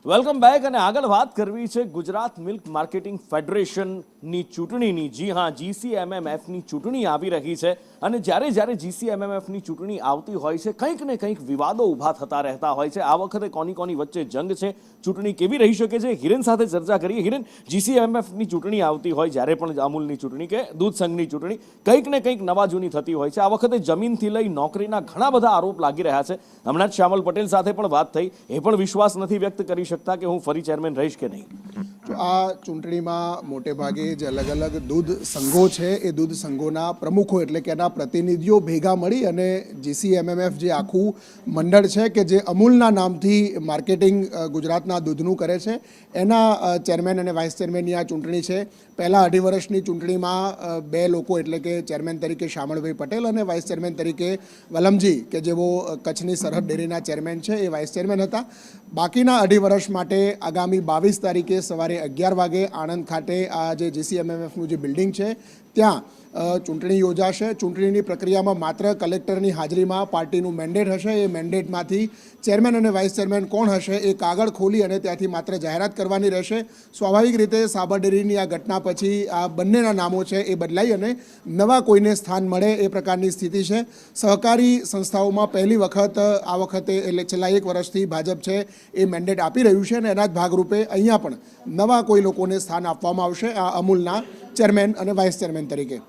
Welcome back અને આગળ વાત કરવી છે ગુજરાત મિલ્ક માર્કેટિંગ ફેડરેશનની ચૂંટણીની. જી હા, જીસીએમએમએફની ચૂંટણી આવી રહી છે અને જ્યારે જીસીએમએમએફની ચૂંટણી આવતી હોય છે કંઈક ને કંઈક વિવાદો ઊભા થતા રહેતા હોય છે. આ વખતે કોની વચ્ચે જંગ છે, ચૂંટણી કેવી રહી શકે છે, હિરેન સાથે ચર્ચા કરીએ. હિરેન, જીસીએમએમએફની ચૂંટણી આવતી હોય જ્યારે પણ અમૂલની ચૂંટણી કે દૂધ સંઘની ચૂંટણી કંઈક ને કંઈક નવા જૂની થતી હોય છે. આ વખતે જમીનથી લઈ નોકરીના ઘણા બધા આરોપ લાગી રહ્યા છે. હમણાં જ શ્યામલ પટેલ સાથે પણ વાત થઈ, એ પણ વિશ્વાસ નથી વ્યક્ત કરી શકતા કે હું ફરી ચેરમેન રહીશ કે નહીં. આ ચૂંટણીમાં મોટે ભાગે જે અલગ અલગ દૂધ સંઘો છે એ દૂધ સંઘોના પ્રમુખો એટલે કે એના પ્રતિનિધિઓ ભેગા મળી અને જીસીએમએમએફ જે આખું મંડળ છે કે જે અમૂલના નામથી માર્કેટિંગ ગુજરાતના દૂધનું કરે છે એના ચેરમેન અને વાઇસ ચેરમેનની આ ચૂંટણી છે. પહેલાં 2.5 વર્ષની ચૂંટણીમાં 2 લોકો એટલે કે ચેરમેન તરીકે શામળભાઈ પટેલ અને વાઇસ ચેરમેન તરીકે વલમજી કે જેઓ કચ્છની સરહદ ડેરીના ચેરમેન છે એ વાઇસ ચેરમેન હતા. બાકીના 2.5 વર્ષ માટે આગામી 22 તારીખે સવારે 11 વાગે આણંદ ખાતે આ જે જીસીએમએમએફનું જે બિલ્ડિંગ છે ત્યાં ચૂંટણી યોજાશે. ચૂંટણીની પ્રક્રિયામાં માત્ર કલેક્ટરની હાજરીમાં પાર્ટીનું મેન્ડેટ હશે. એ મેન્ડેટમાંથી ચેરમેન અને વાઇસ ચેરમેન કોણ હશે એ કાગળ ખોલી અને ત્યાંથી માત્ર જાહેરાત કરવાની રહેશે. સ્વાભાવિક રીતે સાબર ડેરીની આ ઘટના પછી આ બંનેના નામો છે એ બદલાઈ અને નવા કોઈને સ્થાન મળે એ પ્રકારની સ્થિતિ છે. સહકારી સંસ્થાઓમાં પહેલી વખત આ વખતે એટલે છેલ્લા 1 વર્ષથી ભાજપ છે એ મેન્ડેટ આપી રહ્યું છે અને એના જ ભાગરૂપે અહીંયા પણ નવા કોઈ લોકોને સ્થાન આપવામાં આવશે આ અમૂલના ચેરમેન અને વાઇસ ચેરમેન તરીકે.